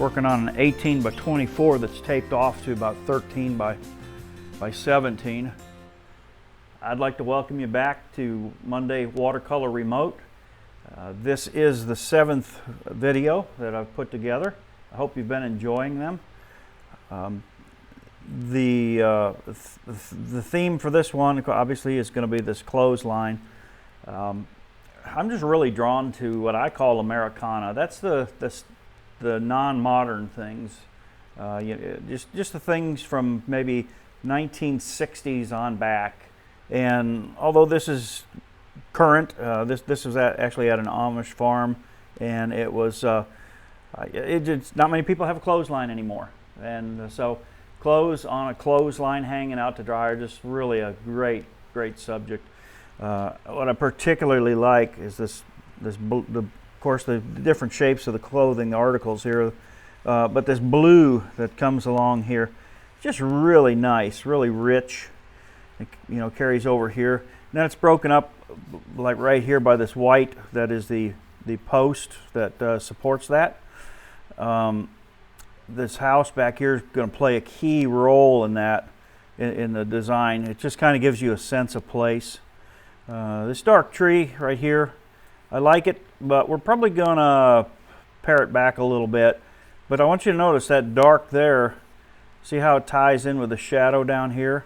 working on an 18 by 24 that's taped off to about 13 by 17. I'd like to welcome you back to Monday Watercolor Remote. This is the 7th video that I've put together. I hope you've been enjoying them. The theme for this one obviously is going to be this clothesline. I'm just really drawn to what I call Americana. That's the non-modern things, just the things from maybe 1960s on back. And although this is current, this was actually at an Amish farm, and it was not many people have a clothesline anymore, and so clothes on a clothesline hanging out to dry are just really a great subject. What I particularly like is of course the different shapes of the clothing articles here, but this blue that comes along here, just really nice, really rich. It, carries over here. And then it's broken up like right here by this white that is the post that supports that. This house back here is going to play a key role in that, in the design. It just kind of gives you a sense of place. This dark tree right here, I like it, but we're probably going to pare it back a little bit. But I want you to notice that dark there. See how it ties in with the shadow down here?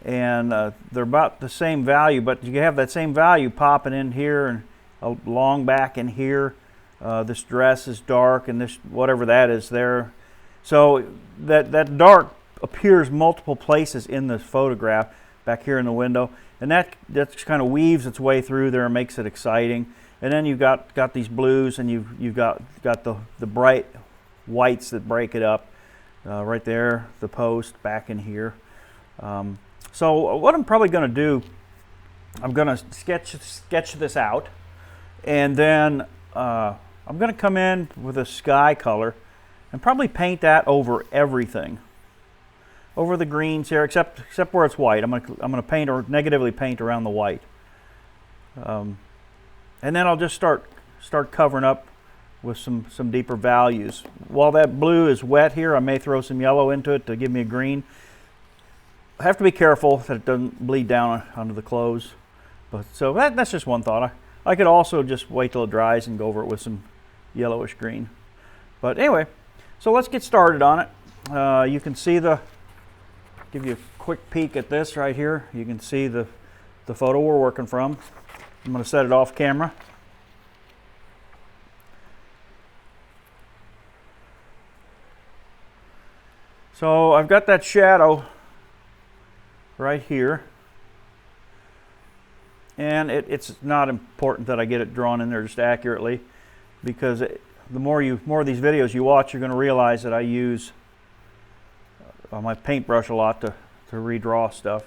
And they're about the same value, but you have that same value popping in here and along back in here. This dress is dark, and this whatever that is there. So that dark appears multiple places in the photograph back here in the window, and that kind of weaves its way through there and makes it exciting. And then you've got these blues, and you've got the bright whites that break it up right there, the post back in here. So what I'm probably going to do, I'm going to sketch this out, and then I'm going to come in with a sky color and probably paint that over everything, over the greens here, except where it's white. I'm going to paint or negatively paint around the white, and then I'll just start covering up with some deeper values. While that blue is wet here, I may throw some yellow into it to give me a green. I have to be careful that it doesn't bleed down onto the clothes. But so that's just one thought. I could also just wait till it dries and go over it with some yellowish green. But anyway, so let's get started on it. You can see give you a quick peek at this right here. You can see the photo we're working from. I'm going to set it off camera. So I've got that shadow right here, and it's not important that I get it drawn in there just accurately, because the more of these videos you watch, you're going to realize that I use my paintbrush a lot to redraw stuff.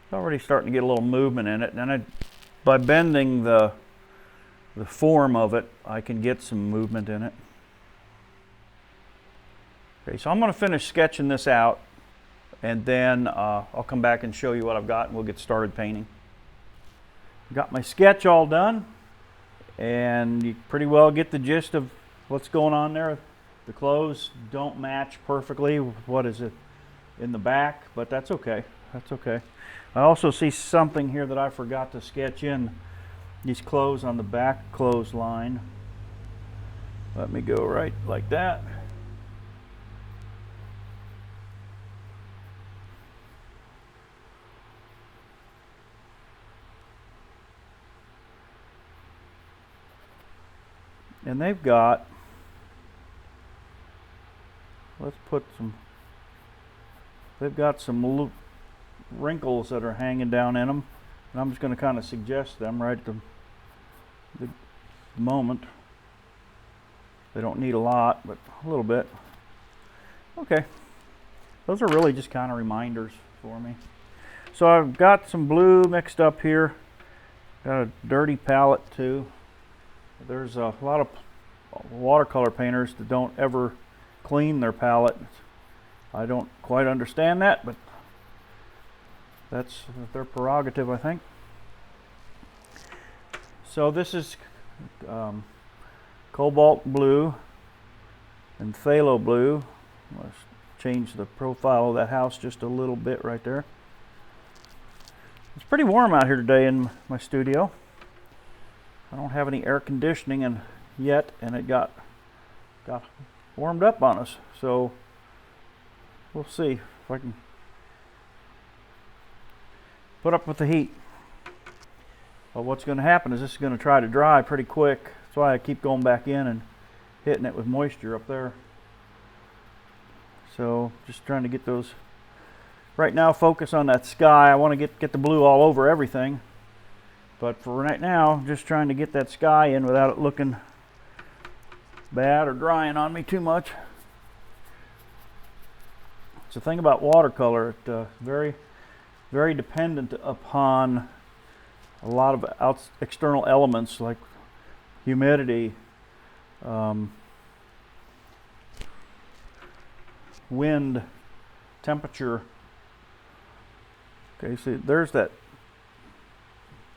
It's already starting to get a little movement in it, and by bending the form of it, I can get some movement in it. Okay, so I'm going to finish sketching this out, and then I'll come back and show you what I've got, and we'll get started painting. Got my sketch all done, and you pretty well get the gist of what's going on there. The clothes don't match perfectly with what is it in the back, but that's okay. That's okay. I also see something here that I forgot to sketch in. These clothes on the back clothesline. Let me go right like that. And they've got, they've got some wrinkles that are hanging down in them, and I'm just going to kind of suggest them right at the moment. They don't need a lot, but a little bit. Okay, those are really just kind of reminders for me. So I've got some blue mixed up here, got a dirty palette too. There's a lot of watercolor painters that don't ever clean their palette. I don't quite understand that, but that's their prerogative, I think. So this is cobalt blue and phthalo blue. Let's change the profile of that house just a little bit right there. It's pretty warm out here today in my studio. I don't have any air conditioning yet, and it got warmed up on us. So we'll see if I can put up with the heat. But what's going to happen is this is going to try to dry pretty quick. That's why I keep going back in and hitting it with moisture up there. So just trying to get those. Right now, focus on that sky. I want to get the blue all over everything. But for right now, just trying to get that sky in without it looking bad or drying on me too much. It's the thing about watercolor. It's very, very dependent upon a lot of external elements like humidity, wind, temperature. Okay, so there's that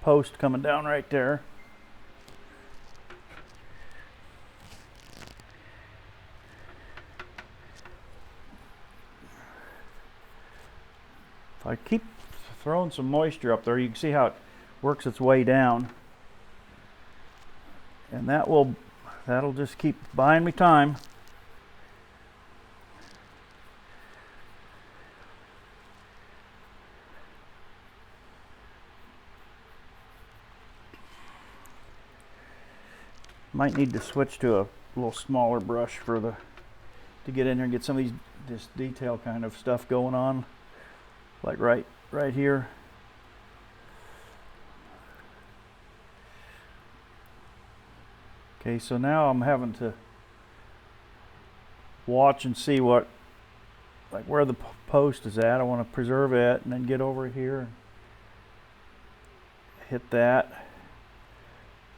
post coming down right there. If I keep throwing some moisture up there, you can see how it works its way down, and that'll just keep buying me time. Might need to switch to a little smaller brush to get in there and get some of this detail kind of stuff going on, like right here. Okay, so now I'm having to watch and see like where the post is at. I want to preserve it and then get over here and hit that.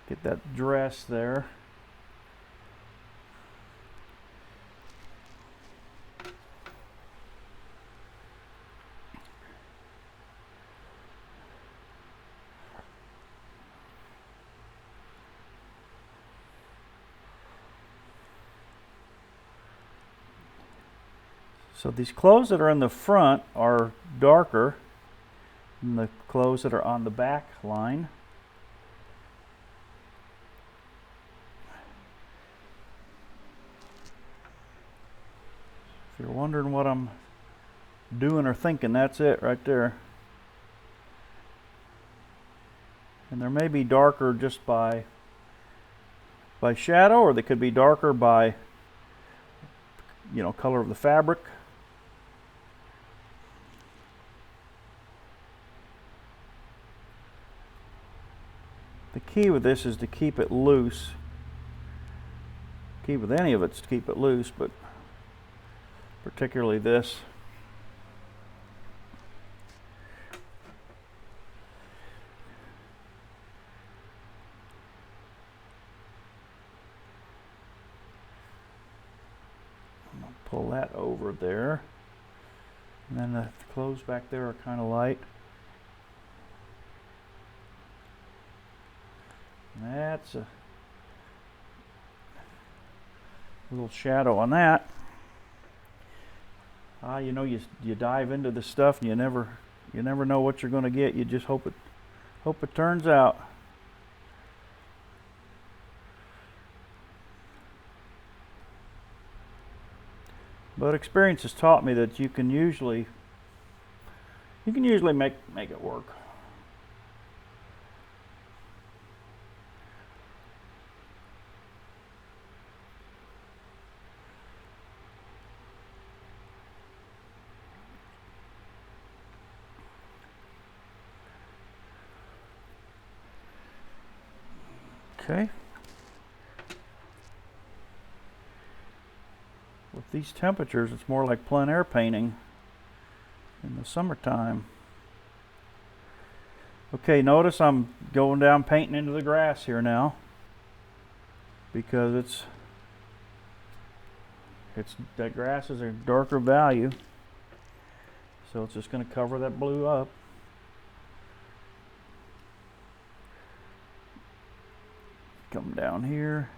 Get that dress there. So these clothes that are in the front are darker than the clothes that are on the back line. If you're wondering what I'm doing or thinking, that's it right there. And there may be darker just by shadow, or they could be darker by, color of the fabric. The key with this is to keep it loose. Key with any of it's to keep it loose, but particularly this. I'm going to pull that over there. And then the clothes back there are kind of light. And that's a little shadow on that. You dive into the stuff and you never know what you're going to get. You just hope it turns out. But experience has taught me that you can usually make it work. Okay. With these temperatures, it's more like plein air painting in the summertime. Okay, notice I'm going down painting into the grass here now, because that grass is a darker value, so it's just going to cover that blue up. Come down here.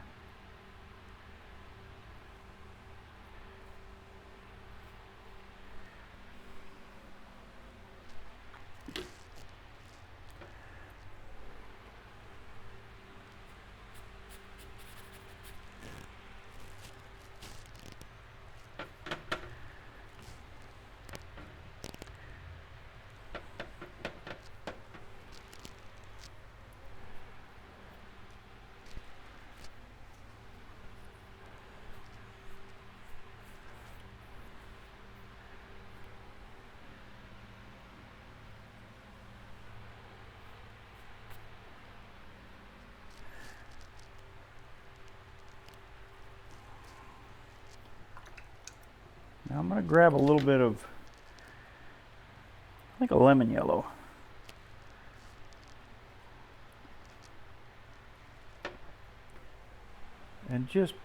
Now I'm going to grab a little bit of, I think, a lemon yellow. And just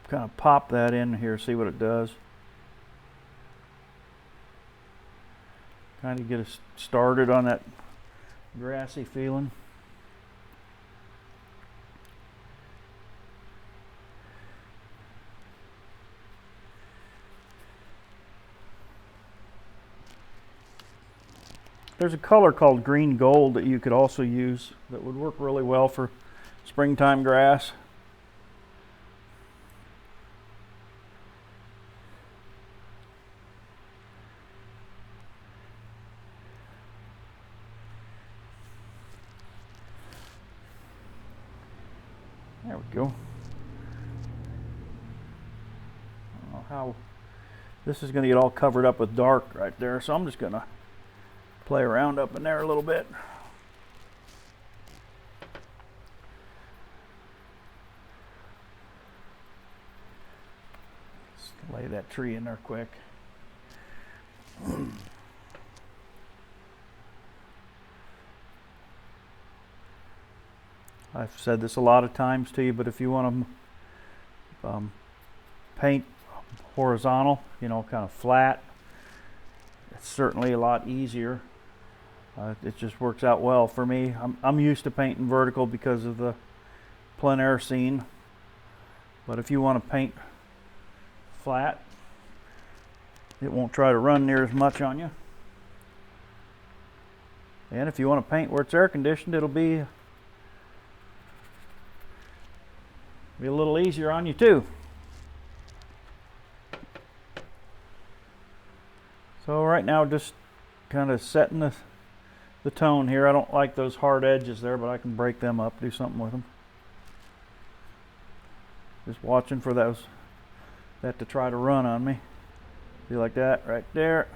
kind of pop that in here, see what it does. Kind of get us started on that grassy feeling. There's a color called green gold that you could also use that would work really well for springtime grass. There we go. I don't know how this is going to get all covered up with dark right there, so I'm just going to play around up in there a little bit. Just lay that tree in there quick. I've said this a lot of times to you, but if you want to paint horizontal, you know, kind of flat, it's certainly a lot easier. It just works out well for me. I'm used to painting vertical because of the plein air scene, but if you want to paint flat, it won't try to run near as much on you. And if you want to paint where it's air conditioned, it'll be a little easier on you too. So right now, just kind of setting the tone here. I don't like those hard edges there, but I can break them up, do something with them. Just watching for that to try to run on me. See, like that right there.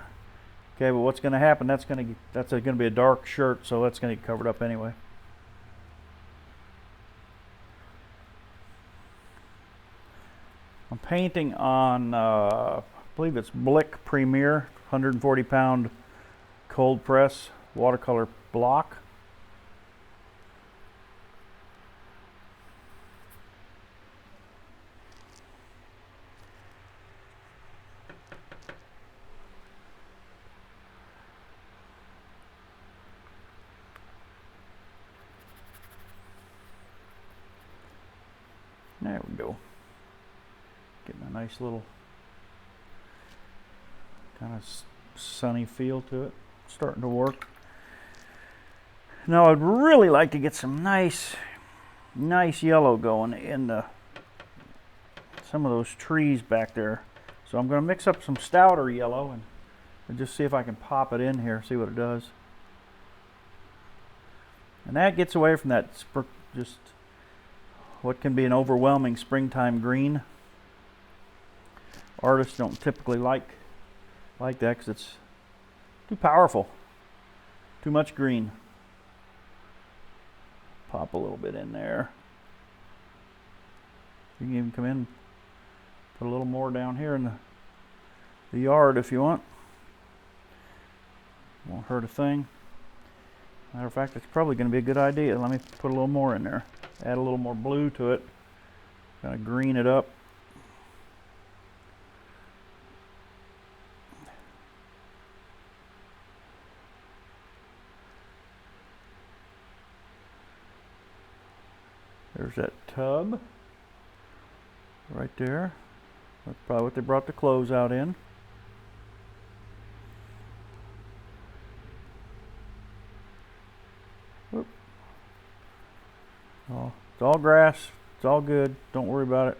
Okay, but what's going to happen? That's going to be a dark shirt, so that's going to get covered up anyway. I'm painting on, I believe it's Blick Premier 140-pound cold press watercolor block. There we go. Getting a nice little kind of sunny feel to it. Starting to work. Now I'd really like to get some nice yellow going in some of those trees back there. So I'm going to mix up some stouter yellow and just see if I can pop it in here, see what it does. And that gets away from that just what can be an overwhelming springtime green. Artists don't typically like that because it's too powerful, too much green. Pop a little bit in there. You can even come in, put a little more down here in the yard if you want. Won't hurt a thing. Matter of fact, it's probably going to be a good idea. Let me put a little more in there. Add a little more blue to it. Kind of green it up. There's that tub right there. That's probably what they brought the clothes out in. Whoop. Oh, it's all grass. It's all good. Don't worry about it.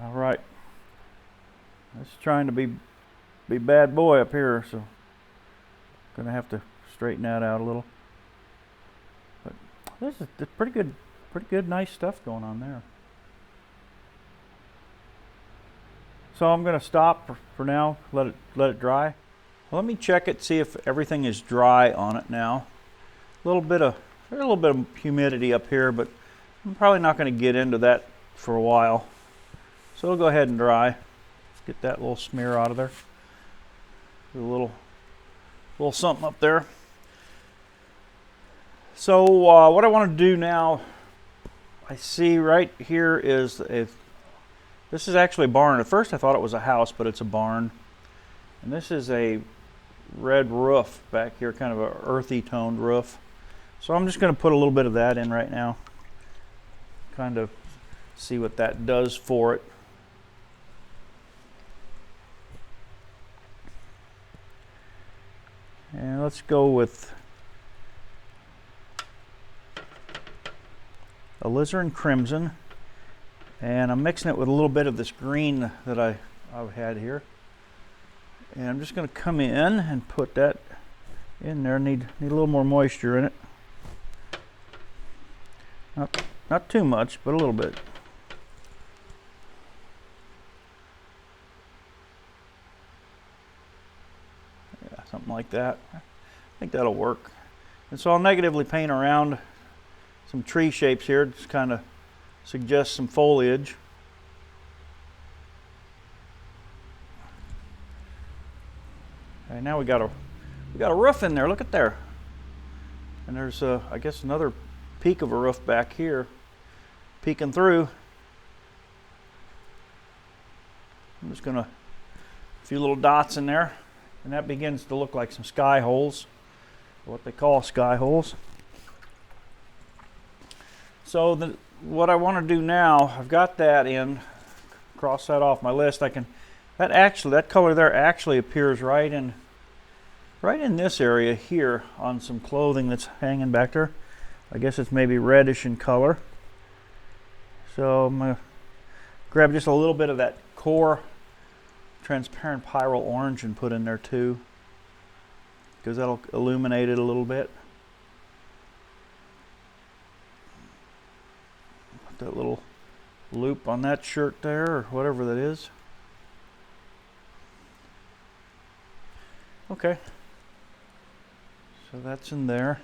All right. It's trying to be bad boy up here, so gonna have to straighten that out a little. But this is pretty good, nice stuff going on there. So I'm gonna stop for now. Let it dry. Well, let me check it, see if everything is dry on it now. There's a little bit of humidity up here, but I'm probably not going to get into that for a while. So it'll go ahead and dry. Get that little smear out of there. A little something up there. So what I want to do now, I see right here is this is actually a barn. At first I thought it was a house, but it's a barn. And this is a red roof back here, kind of an earthy toned roof. So I'm just going to put a little bit of that in right now. Kind of see what that does for it. And let's go with alizarin crimson. And I'm mixing it with a little bit of this green that I've had here. And I'm just going to come in and put that in there. Need a little more moisture in it. Not too much, but a little bit. Yeah, something like that. I think that'll work. And so I'll negatively paint around some tree shapes here, just kind of suggest some foliage. Okay, now we got a roof in there. Look at there. And there's I guess another peak of a roof back here, peeking through. I'm just gonna a few little dots in there, and that begins to look like some sky holes, what they call sky holes. So what I want to do now, I've got that in. Cross that off my list. That color there actually appears right in this area here on some clothing that's hanging back there. I guess it's maybe reddish in color. So I'm going to grab just a little bit of that core transparent pyrrole orange and put in there too, because that'll illuminate it a little bit. Put that little loop on that shirt there, or whatever that is. Okay. So that's in there.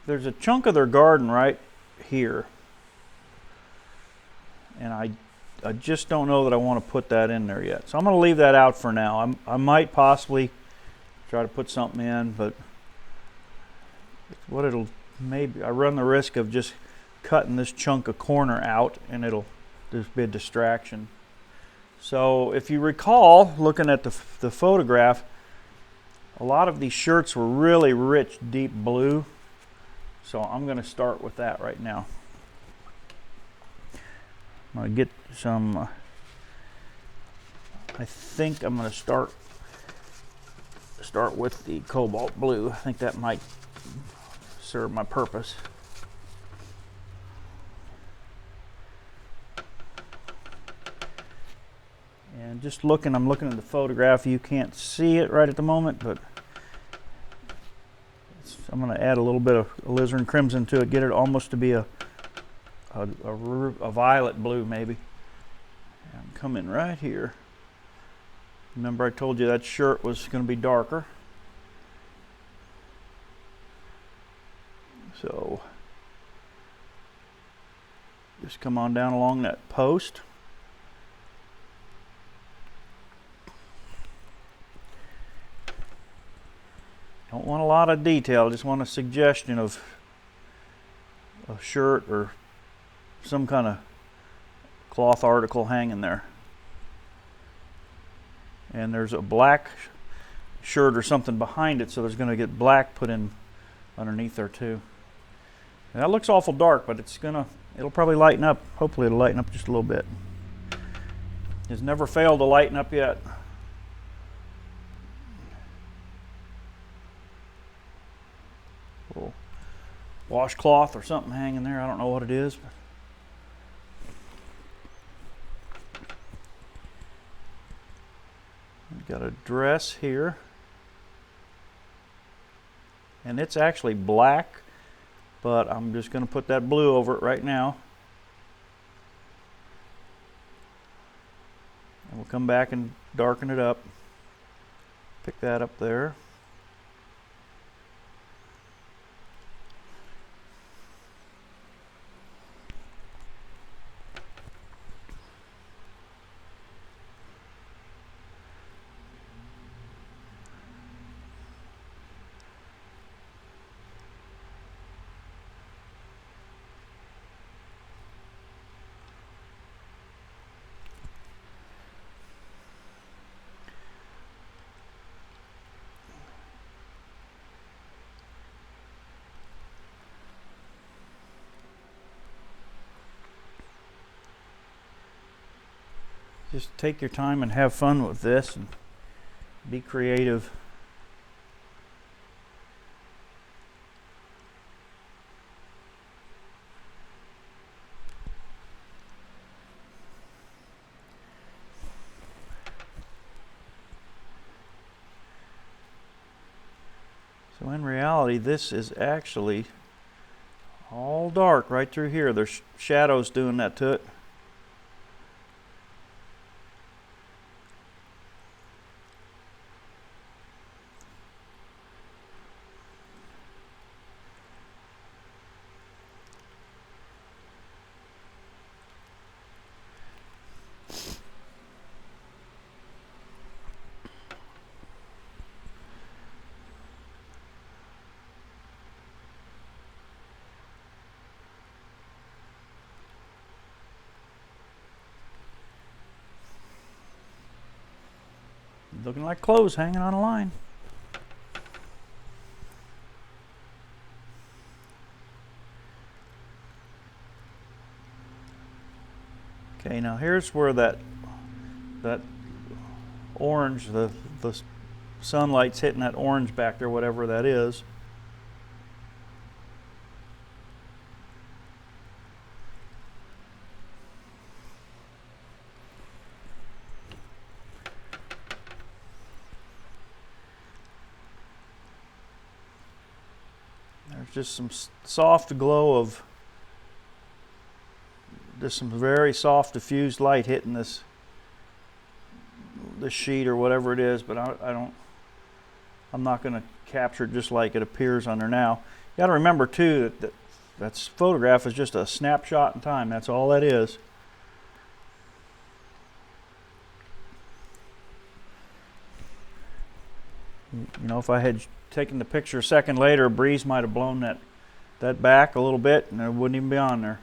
There's a chunk of their garden right here. And I just don't know that I want to put that in there yet. So I'm going to leave that out for now. I might possibly try to put something in, but maybe I run the risk of just cutting this chunk of corner out and it'll just be a distraction. So if you recall, looking at the photograph, a lot of these shirts were really rich, deep blue. So I'm going to start with that right now. I'm going to get some, I think I'm going to start with the cobalt blue. I think that might serve my purpose. And just I'm looking at the photograph. You can't see it right at the moment, but I'm going to add a little bit of alizarin crimson to it, get it almost to be a violet blue maybe. I'm coming right here. Remember I told you that shirt was going to be darker. So just come on down along that post. Don't want a lot of detail, just want a suggestion of a shirt or some kind of cloth article hanging there. and there's a black shirt or something behind it, so there's going to get black put in underneath there too. And that looks awful dark, but it'll probably lighten up. Hopefully it'll lighten up just a little bit. It's never failed to lighten up yet. Little washcloth or something hanging there. I don't know what it is. We've got a dress here. And it's actually black, but I'm just going to put that blue over it right now. And we'll come back and darken it up. Pick that up there. Just take your time and have fun with this and be creative. So in reality, this is actually all dark right through here. There's shadows doing that to it. Looking like clothes hanging on a line. Okay, now here's where that orange, the sunlight's hitting that orange back there, whatever that is. There's just some soft glow of just some very soft diffused light hitting this sheet or whatever it is, but I'm not going to capture it just like it appears on there now. You got to remember too that photograph is just a snapshot in time. That's all that is. You know, if I had taken the picture a second later, a breeze might have blown that back a little bit and it wouldn't even be on there.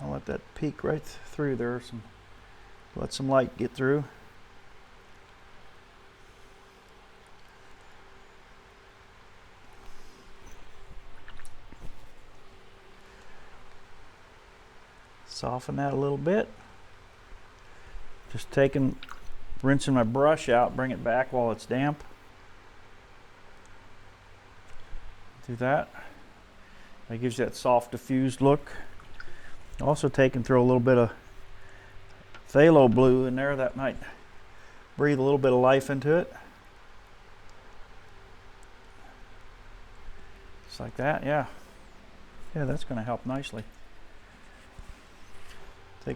I'll let that peek right through there. Some Let some light get through. Soften that a little bit. Just rinsing my brush out, bring it back while it's damp. Do that. That gives you that soft diffused look. Also throw a little bit of phthalo blue in there. That might breathe a little bit of life into it. Just like that, yeah. Yeah, that's going to help nicely.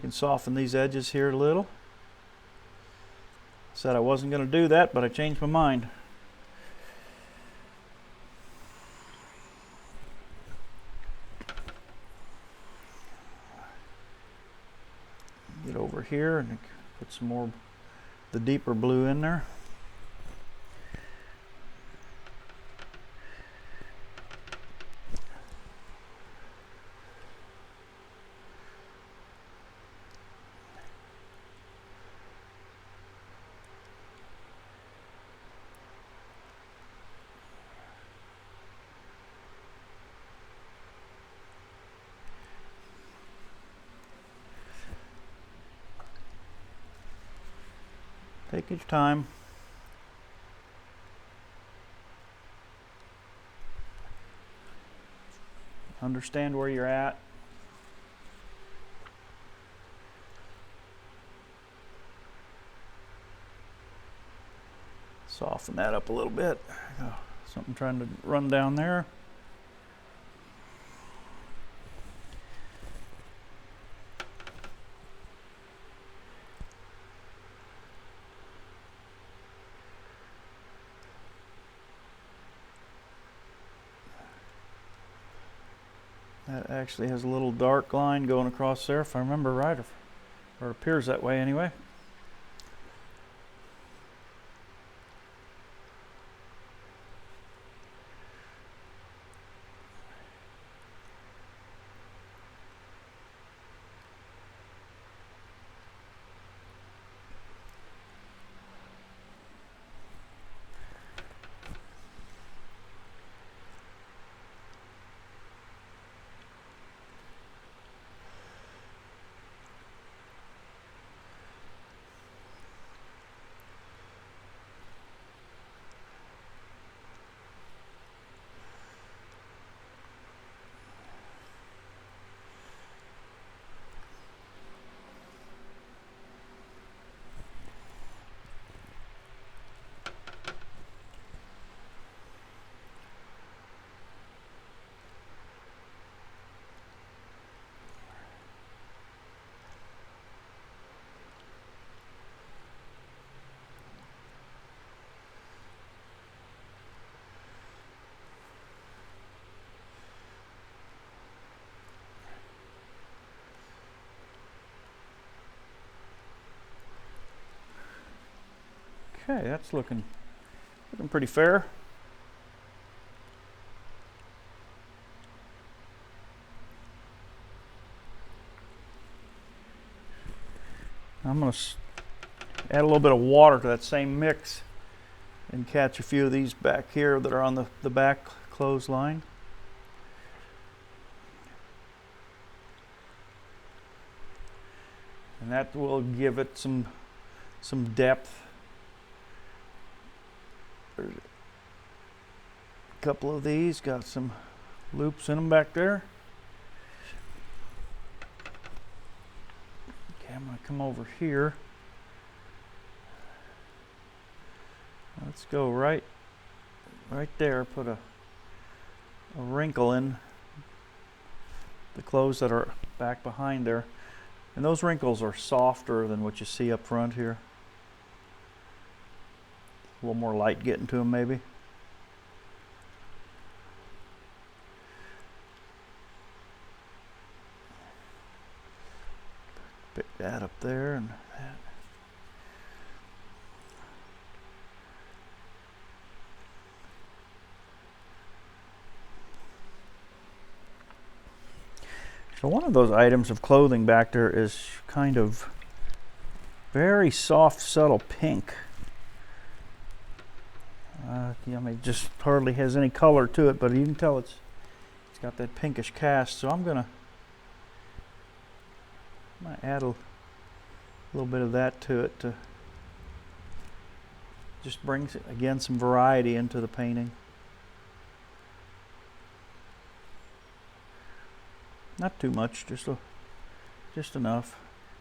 Soften these edges here a little. Said I wasn't going to do that, but I changed my mind. Get over here and put some more, the deeper blue in there. Take your time. Understand where you're at. Soften that up a little bit. Something trying to run down there. That actually has a little dark line going across there, if I remember right, or it appears that way anyway. Okay, that's looking pretty fair. I'm going to add a little bit of water to that same mix and catch a few of these back here that are on the back clothesline. And that will give it some depth. There's a couple of these, got some loops in them back there. Okay, I'm going to come over here. Let's go right there, put a wrinkle in the clothes that are back behind there. And those wrinkles are softer than what you see up front here. A little more light getting to them maybe. Pick that up there and that. So one of those items of clothing back there is kind of Very soft, subtle pink. I mean, just hardly has any color to it, but you can tell it's got that pinkish cast. So I'm gonna add a little bit of that to it to just brings again some variety into the painting. Not too much, just enough.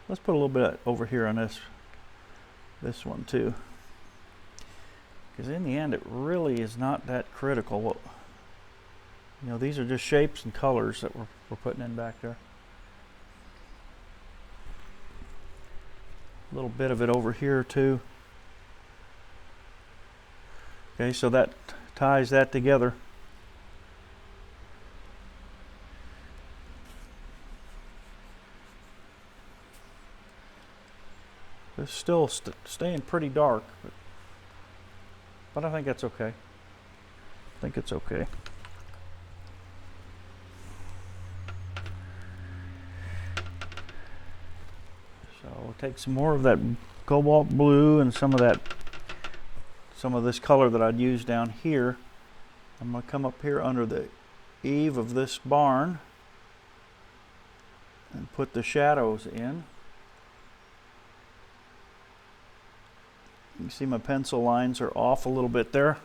Let's put a little bit over here on this one too, because in the end it really is not that critical. You know, these are just shapes and colors that we're putting in back there. A little bit of it over here too. Okay, so that ties that together. It's still staying pretty dark, but I think that's okay. I think it's okay. So we'll take some more of that cobalt blue and some of this color that I'd use down here. I'm going to come up here under the eave of this barn and put the shadows in. You can see my pencil lines are off a little bit there.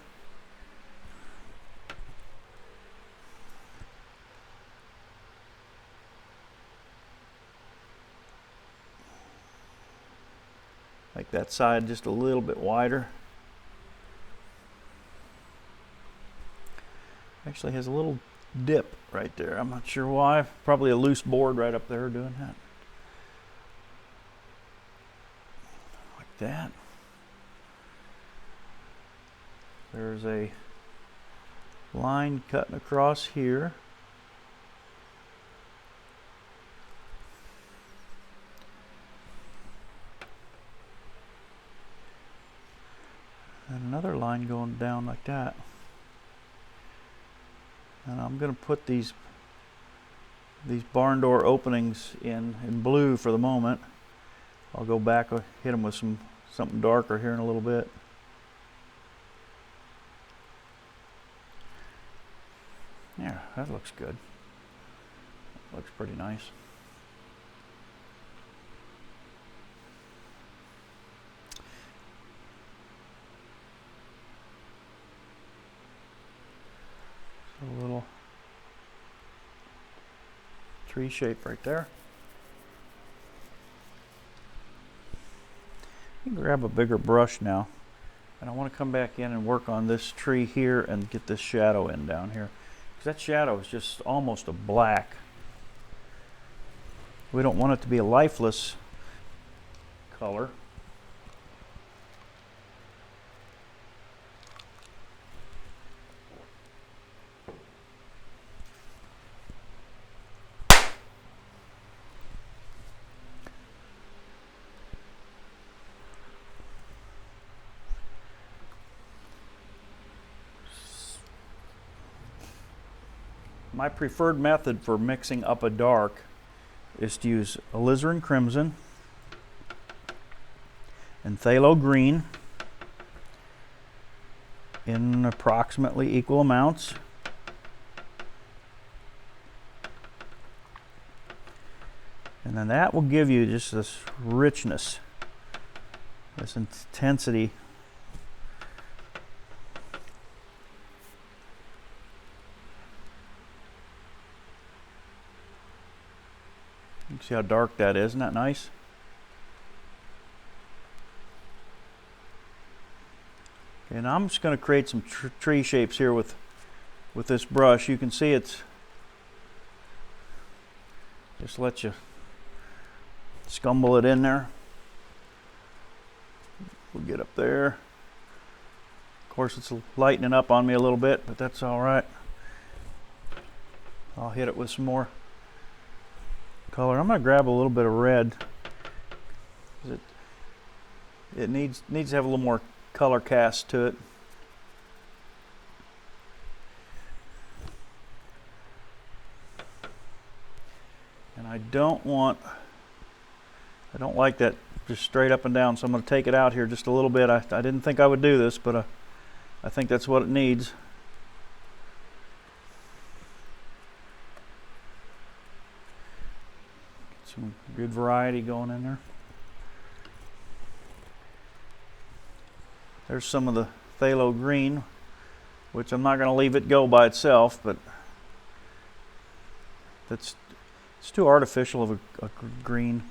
Make that side just a little bit wider. Actually has a little dip right there. I'm not sure why. Probably a loose board right up there doing that. Like that. There's a line cutting across here. And another line going down like that. And I'm going to put these barn door openings in blue for the moment. I'll go back and hit them with something darker here in a little bit. Yeah, that looks good. Looks pretty nice. So a little tree shape right there. You can grab a bigger brush now. And I want to come back in and work on this tree here and get this shadow in down here. That shadow is just almost a black. We don't want it to be a lifeless color. My preferred method for mixing up a dark is to use alizarin crimson and phthalo green in approximately equal amounts. And then that will give you just this richness, this intensity. You can see how dark that is. Isn't that nice? Okay, now I'm just going to create some tree shapes here with this brush. You can see it's just let you scumble it in there. We'll get up there. Of course, it's lightening up on me a little bit, but that's all right. I'll hit it with some more color. I'm going to grab a little bit of red. It needs to have a little more color cast to it. And I don't want I don't like that just straight up and down, so I'm going to take it out here just a little bit. I didn't think I would do this, but I think that's what it needs. Get some good variety going in there. There's some of the phthalo green, which I'm not going to leave it go by itself, but it's too artificial of a green.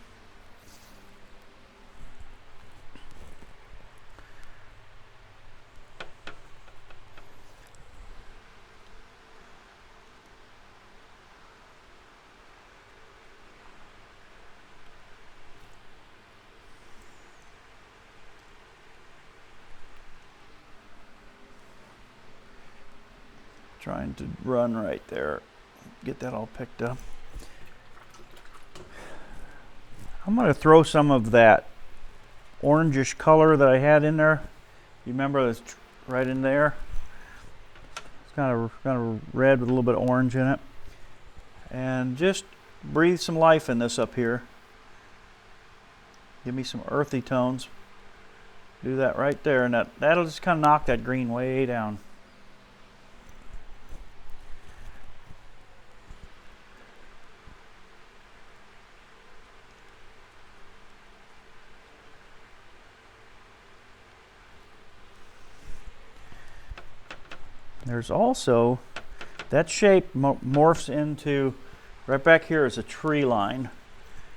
Trying to run right there, get that all picked up. I'm going to throw some of that orangish color that I had in there. You remember it's right in there. It's kind of red with a little bit of orange in it, and just breathe some life in this up here. Give me some earthy tones. Do that right there, and that'll just kind of knock that green way down. There's also, that shape morphs into, right back here is a tree line.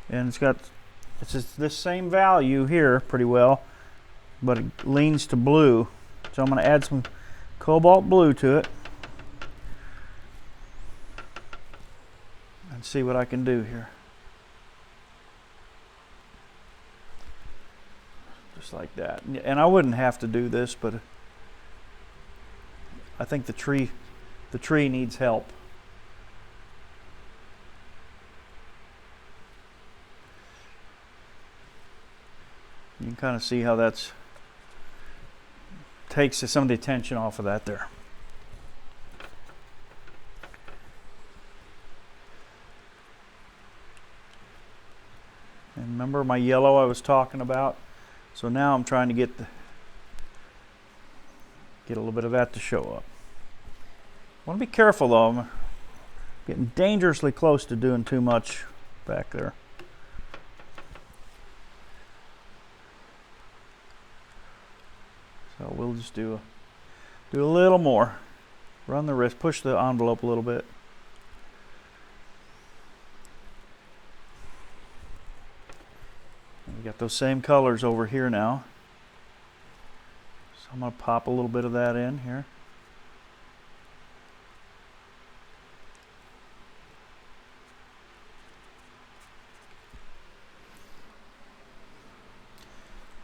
And it's this same value here pretty well, but it leans to blue. So I'm going to add some cobalt blue to it. And see what I can do here. Just like that. And I wouldn't have to do this, but I think the tree needs help. You can kind of see how that's takes some of the attention off of that there. And remember my yellow I was talking about? So now I'm trying to get a little bit of that to show up. I want to be careful though. I'm getting dangerously close to doing too much back there. So we'll just do a little more. Run the wrist, push the envelope a little bit. And we got those same colors over here now. So I'm going to pop a little bit of that in here.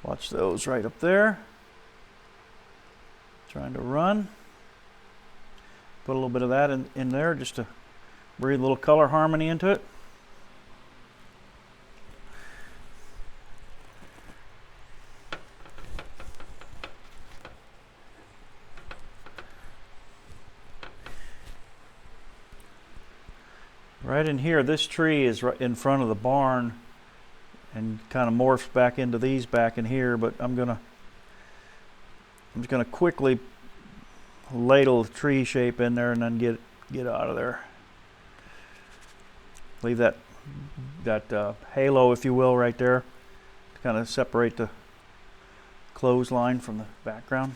Watch those right up there. Trying to run. Put a little bit of that in there just to breathe a little color harmony into it. Right in here, this tree is right in front of the barn and kind of morphs back into these back in here, but I'm just gonna quickly ladle the tree shape in there and then get out of there. Leave that halo, if you will, right there to kind of separate the clothesline from the background.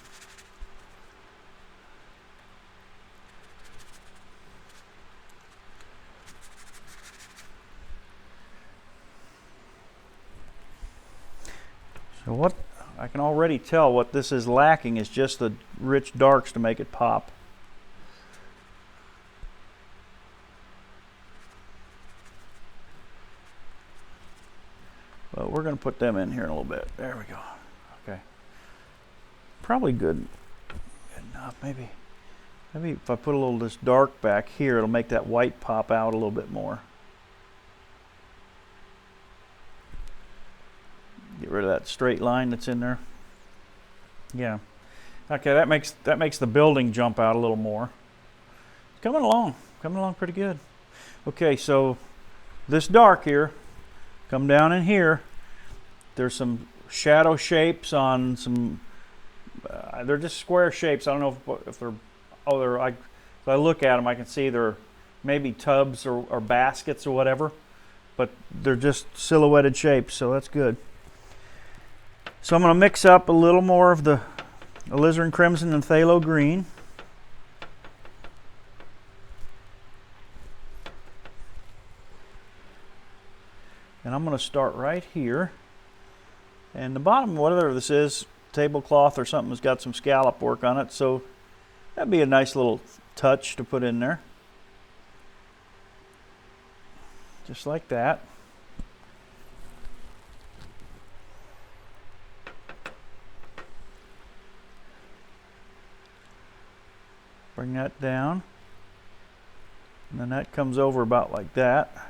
So what I can already tell what this is lacking is just the rich darks to make it pop. But we're going to put them in here in a little bit. There we go. Okay. Probably good enough. Maybe if I put a little of this dark back here, it'll make that white pop out a little bit more. Get rid of that straight line that's in there. Yeah. Okay, that makes the building jump out a little more. It's coming along pretty good. Okay, so this dark here, come down in here, There's some shadow shapes on some, they're just square shapes. I don't know if they're, oh, if I look at them, I can see they're maybe tubs or baskets or whatever, but they're just silhouetted shapes, so that's good. So I'm going to mix up a little more of the alizarin crimson and phthalo green. And I'm going to start right here. And the bottom, whatever this is, tablecloth or something, has got some scallop work on it, so that'd be a nice little touch to put in there. Just like that. Bring that down. And then that comes over about like that.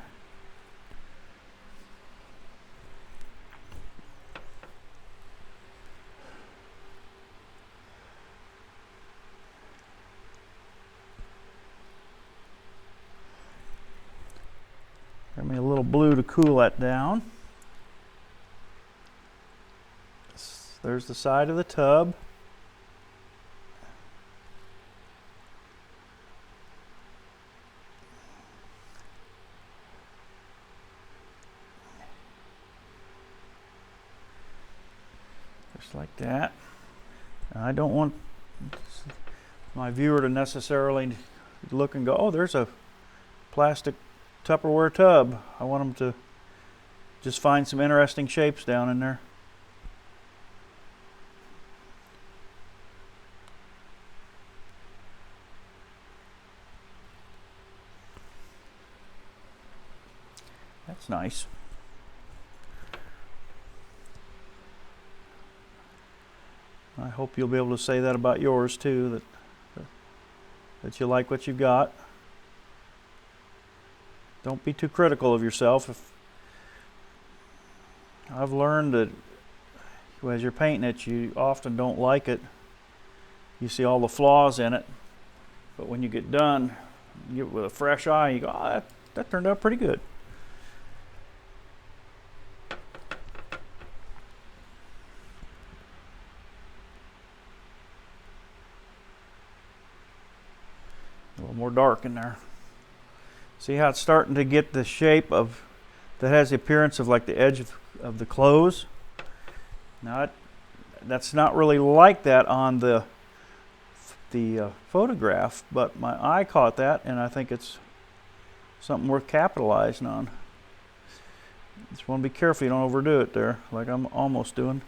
Give me a little blue to cool that down. There's the side of the tub. Just like that. I don't want my viewer to necessarily look and go, oh, there's a plastic Tupperware tub. I want them to just find some interesting shapes down in there. That's nice. I hope you'll be able to say that about yours too, that you like what you've got. Don't be too critical of yourself. I've learned that as you're painting it, you often don't like it. You see all the flaws in it, but when you get done, you get it with a fresh eye, you go, oh, that turned out pretty good. A little more dark in there. See how it's starting to get the shape of, that has the appearance of like the edge of the clothes. Now that's not really like that on the photograph, but my eye caught that, and I think it's something worth capitalizing on. Just want to be careful you don't overdo it there, like I'm almost doing.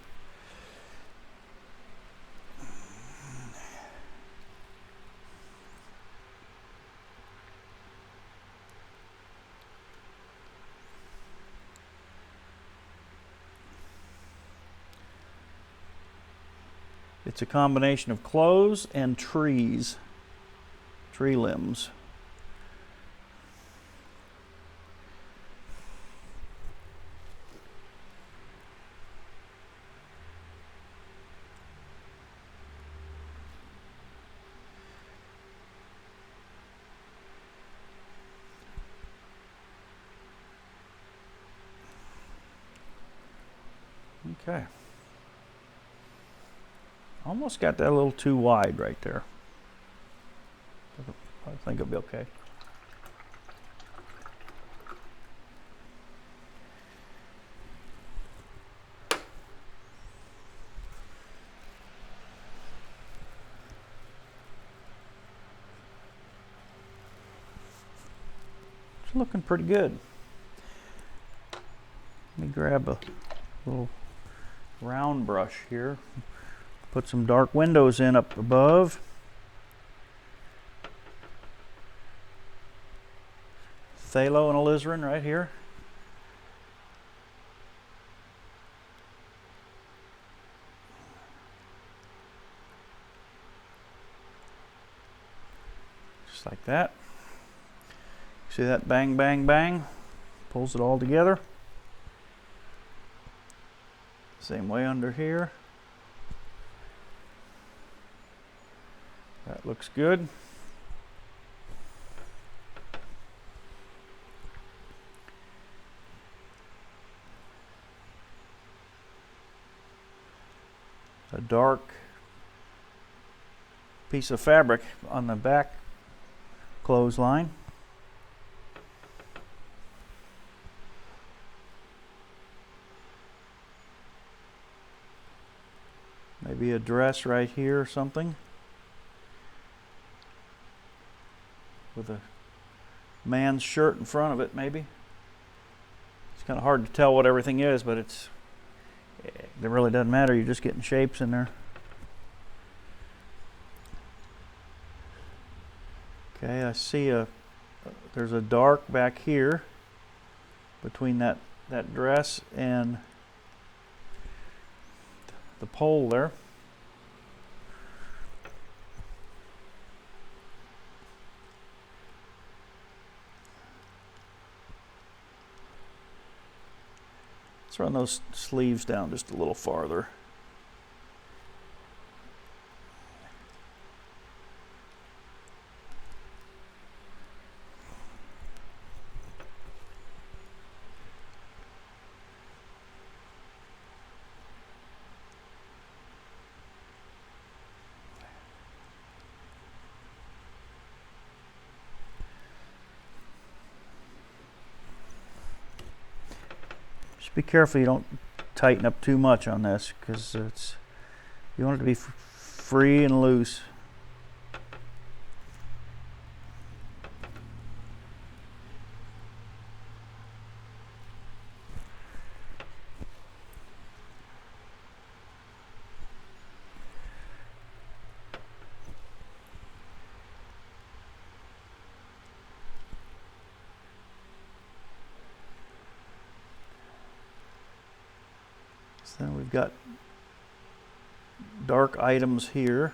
It's a combination of clothes and trees, tree limbs. Okay. Almost got that a little too wide right there. I think it'll be okay. It's looking pretty good. Let me grab a little round brush here. Put some dark windows in up above. Phthalo and alizarin right here. Just like that. See that bang, bang, bang? Pulls it all together. Same way under here. That looks good. a dark piece of fabric on the back clothesline. Maybe a dress right here or something with a man's shirt in front of it, maybe. It's kind of hard to tell what everything is, but it really doesn't matter. You're just getting shapes in there. Okay, I see there's a dark back here between that dress and the pole there. Let's run those sleeves down just a little farther. Be careful you don't tighten up too much on this, because you want it to be free and loose. Then we've got dark items here.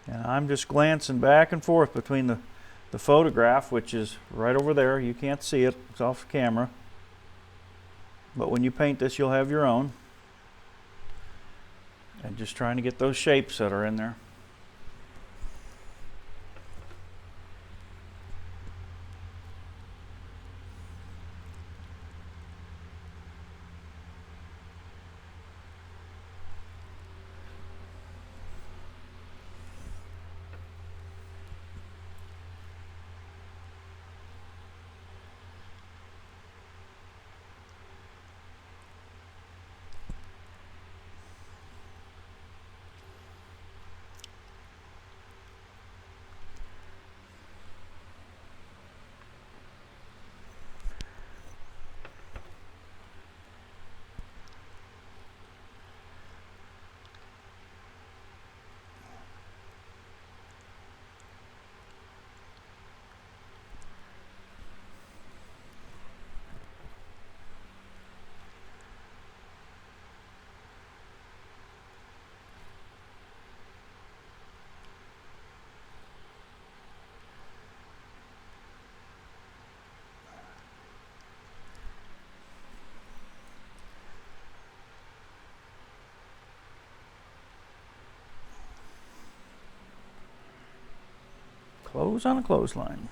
And I'm just glancing back and forth between the photograph, which is right over there. You can't see it, it's off camera. But when you paint this, you'll have your own. And just trying to get those shapes that are in there. Clothes on a clothesline.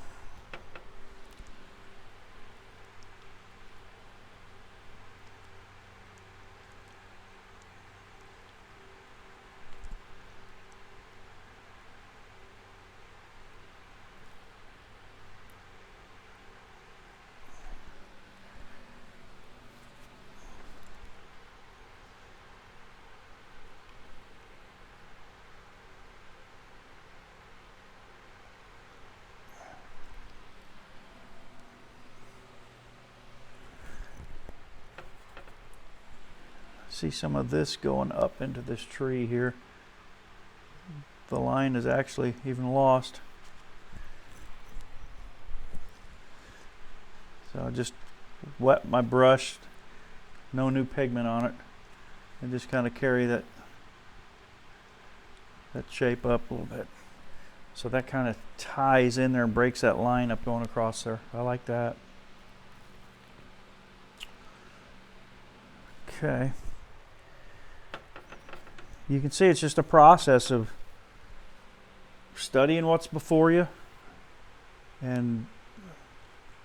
See some of this going up into this tree here. The line is actually even lost. So I just wet my brush, no new pigment on it, and just kind of carry that that shape up a little bit. So that kind of ties in there and breaks that line up going across there. I like that. Okay. You can see it's just a process of studying what's before you and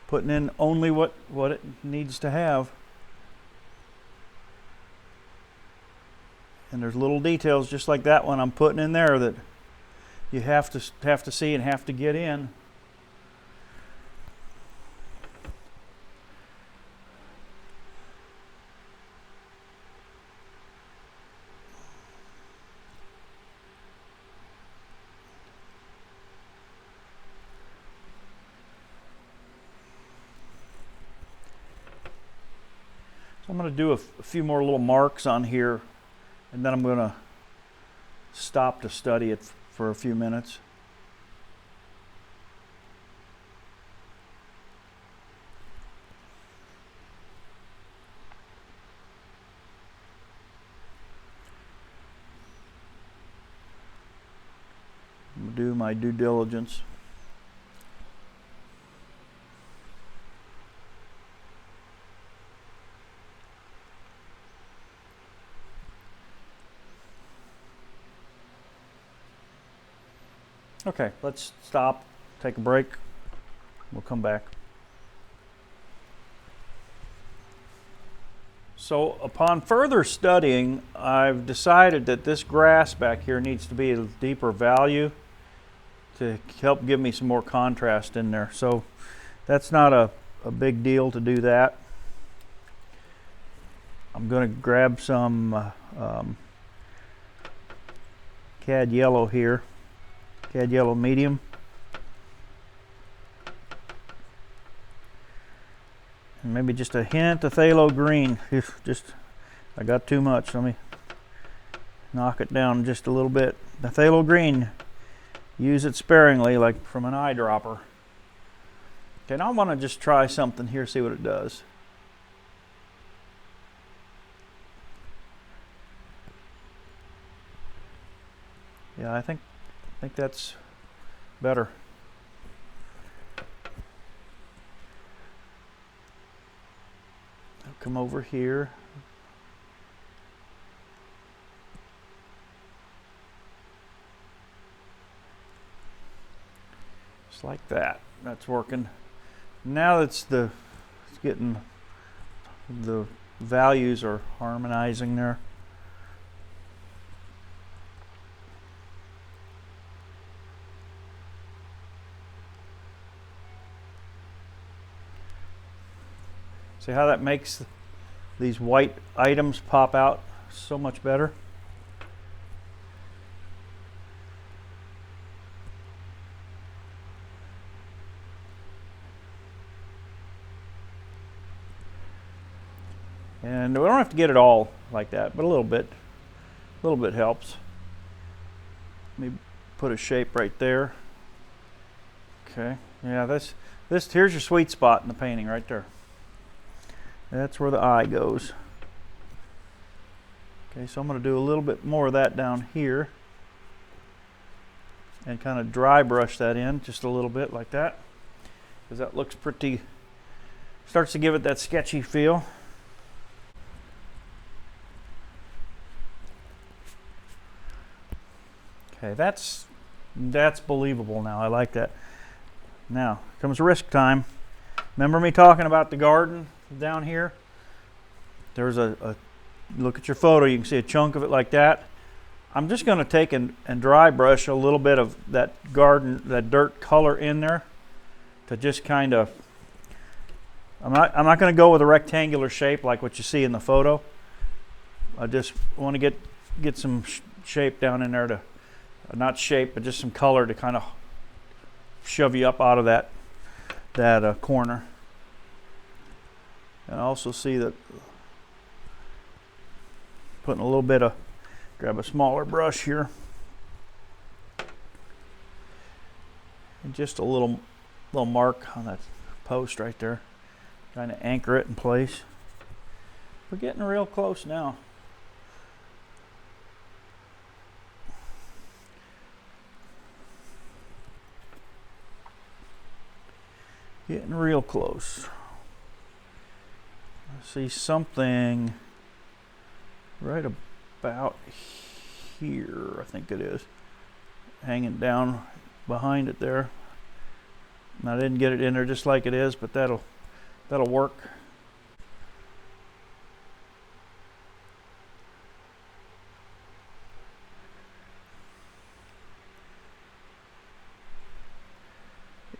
putting in only what it needs to have. And there's little details just like that one I'm putting in there that you have to see and have to get in. So I'm going to do a few more little marks on here, and then I'm going to stop to study it for a few minutes. I'm going to do my due diligence. Okay, let's stop, take a break. We'll come back. So upon further studying, I've decided that this grass back here needs to be a deeper value to help give me some more contrast in there. So that's not a big deal to do that. I'm going to grab some cad yellow here. Cad yellow medium. And maybe just a hint of phthalo green. I got too much. Let me knock it down just a little bit. The phthalo green, use it sparingly, like from an eyedropper. Okay, now I want to just try something here, see what it does. Yeah, I think that's better. I'll come over here. Just like that. That's working. Now it's getting, the values are harmonizing there. See how that makes these white items pop out so much better? And we don't have to get it all like that, but a little bit helps. Let me put a shape right there. Okay, yeah, here's your sweet spot in the painting right there. That's where the eye goes. Okay, so I'm going to do a little bit more of that down here and kind of dry brush that in just a little bit like that, because that looks pretty, starts to give it that sketchy feel. Okay, that's believable now. I like that. Now comes risk time. Remember me talking about the garden down here? There's a look at your photo, you can see a chunk of it like that. I'm just going to take and dry brush a little bit of that garden, that dirt color in there to just kind of, I'm not going to go with a rectangular shape like what you see in the photo. I just want to get some shape down in there, to not shape, but just some color to kind of shove you up out of that corner. And I also see that putting a little bit of, grab a smaller brush here, and just a little mark on that post right there, trying to anchor it in place. We're getting real close now. Getting real close. I see something right about here, I think it is, hanging down behind it there. And I didn't get it in there just like it is, but that'll work.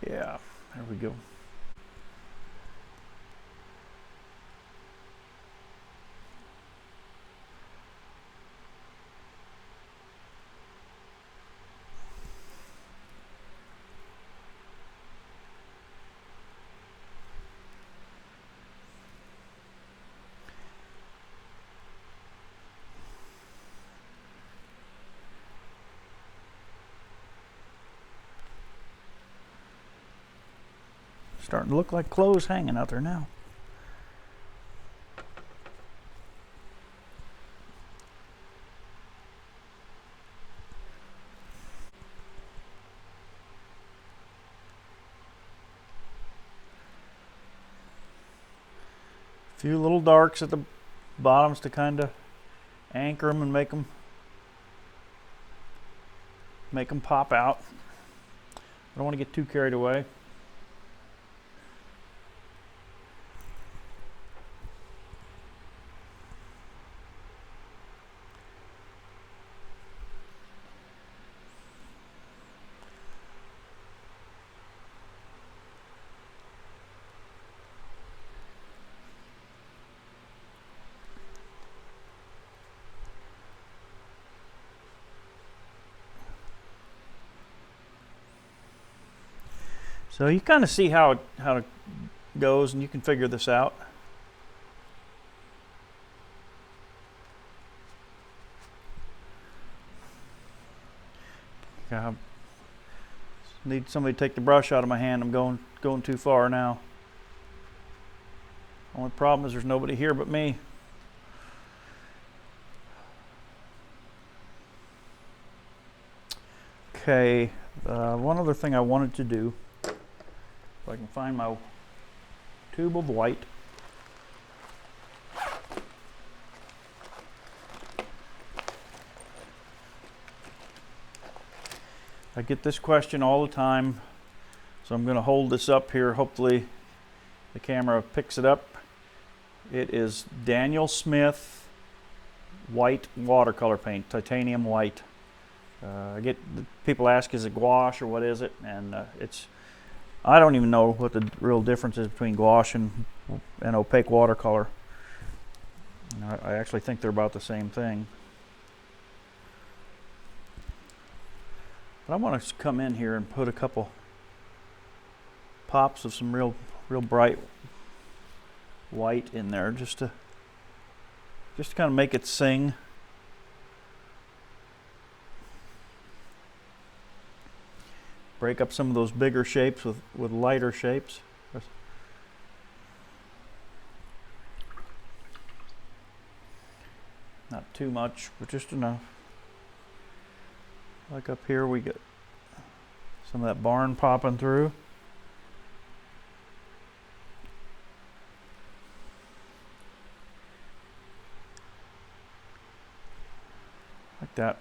Yeah, there we go. Starting to look like clothes hanging out there now. A few little darks at the bottoms to kind of anchor them and make them pop out. I don't want to get too carried away. So you kind of see how it goes, and you can figure this out. I need somebody to take the brush out of my hand. I'm going too far now. Only problem is there's nobody here but me. Okay, one other thing I wanted to do, if I can find my tube of white. I get this question all the time, so I'm going to hold this up here. Hopefully the camera picks it up. It is Daniel Smith white watercolor paint, titanium white. I get people ask, is it gouache or what is it? And I don't even know what the real difference is between gouache and opaque watercolor. I actually think they're about the same thing. But I want to come in here and put a couple pops of some real bright white in there, just to kind of make it sing. Break up some of those bigger shapes with lighter shapes. Not too much, but just enough. Like up here, we get some of that barn popping through. Like that.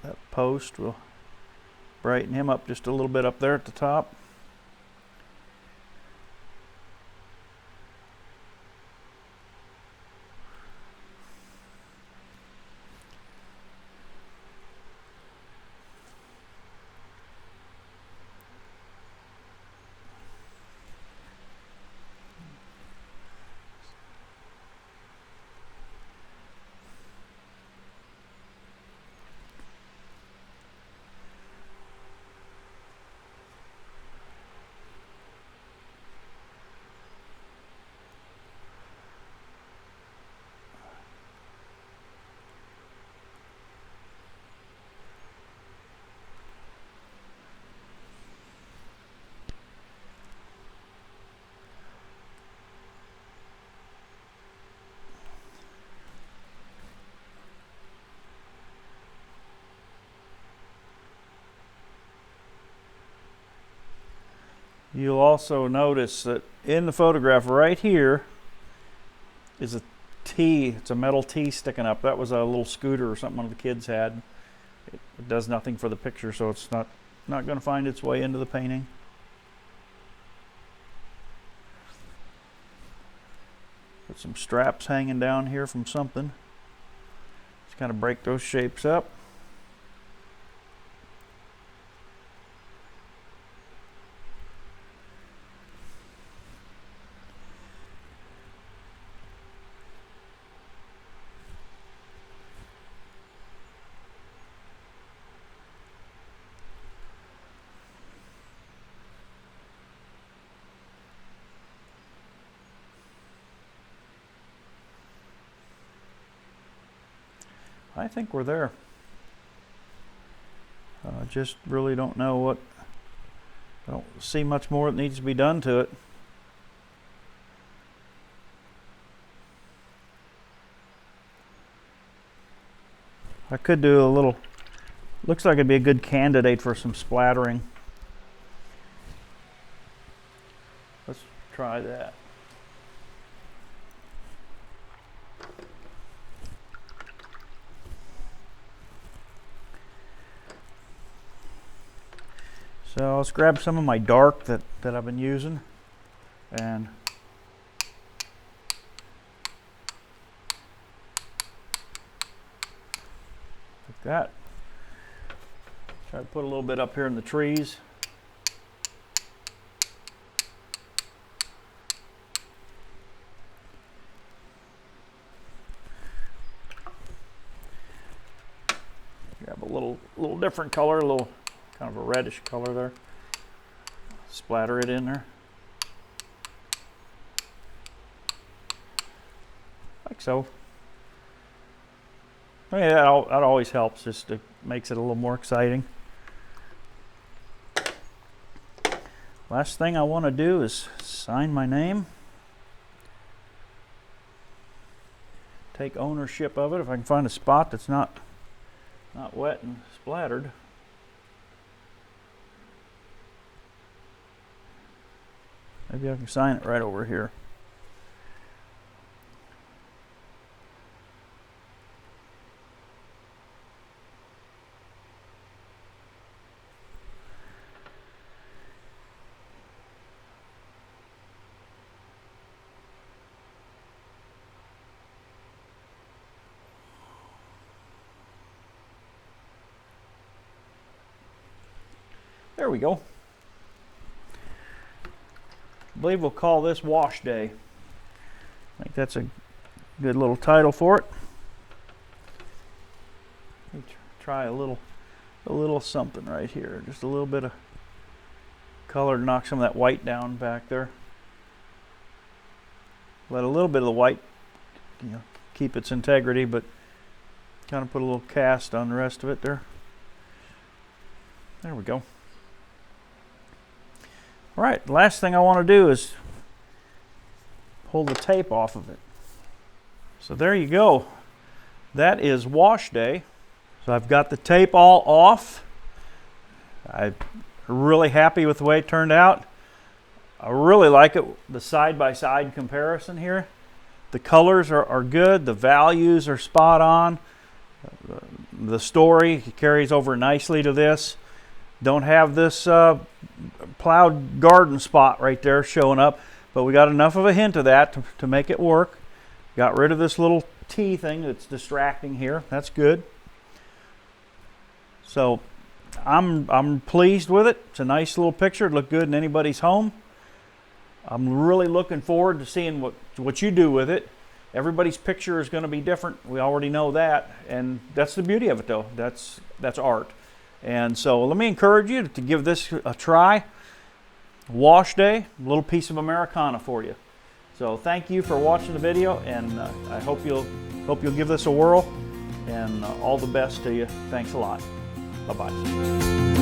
That post will brighten him up just a little bit up there at the top. You'll also notice that in the photograph right here is a T. It's a metal T sticking up. That was a little scooter or something one of the kids had. It does nothing for the picture, so it's not going to find its way into the painting. Got some straps hanging down here from something. Just kind of break those shapes up. I think we're there. I just really don't know what, I don't see much more that needs to be done to it. I could do a little, looks like it'd be a good candidate for some splattering. Let's try that. So let's grab some of my dark that I've been using and like that. Try to put a little bit up here in the trees. Grab a little different color, a little kind of a reddish color there. Splatter it in there. Like so. Yeah, that always helps, just to makes it a little more exciting. Last thing I want to do is sign my name. Take ownership of it if I can find a spot that's not wet and splattered. Maybe I can sign it right over here. There we go. I believe we'll call this Wash Day. I think that's a good little title for it. Let me try a little something right here. Just a little bit of color to knock some of that white down back there. Let a little bit of the white, keep its integrity, but kind of put a little cast on the rest of it there. There we go. All right, the last thing I want to do is pull the tape off of it. So there you go. That is Wash Day. So I've got the tape all off. I'm really happy with the way it turned out. I really like it, the side-by-side comparison here. The colors are good. The values are spot on. The story carries over nicely to this. Don't have this plowed garden spot right there showing up, but we got enough of a hint of that to make it work. Got rid of this little T thing that's distracting here. That's good. So I'm pleased with it. It's a nice little picture. It looked good in anybody's home. I'm really looking forward to seeing what you do with it. Everybody's picture is going to be different. We already know that, and that's the beauty of it, though. That's art. And so let me encourage you to give this a try. Wash Day, a little piece of Americana for you. So thank you for watching the video, and I hope you'll give this a whirl. And all the best to you. Thanks a lot. Bye-bye.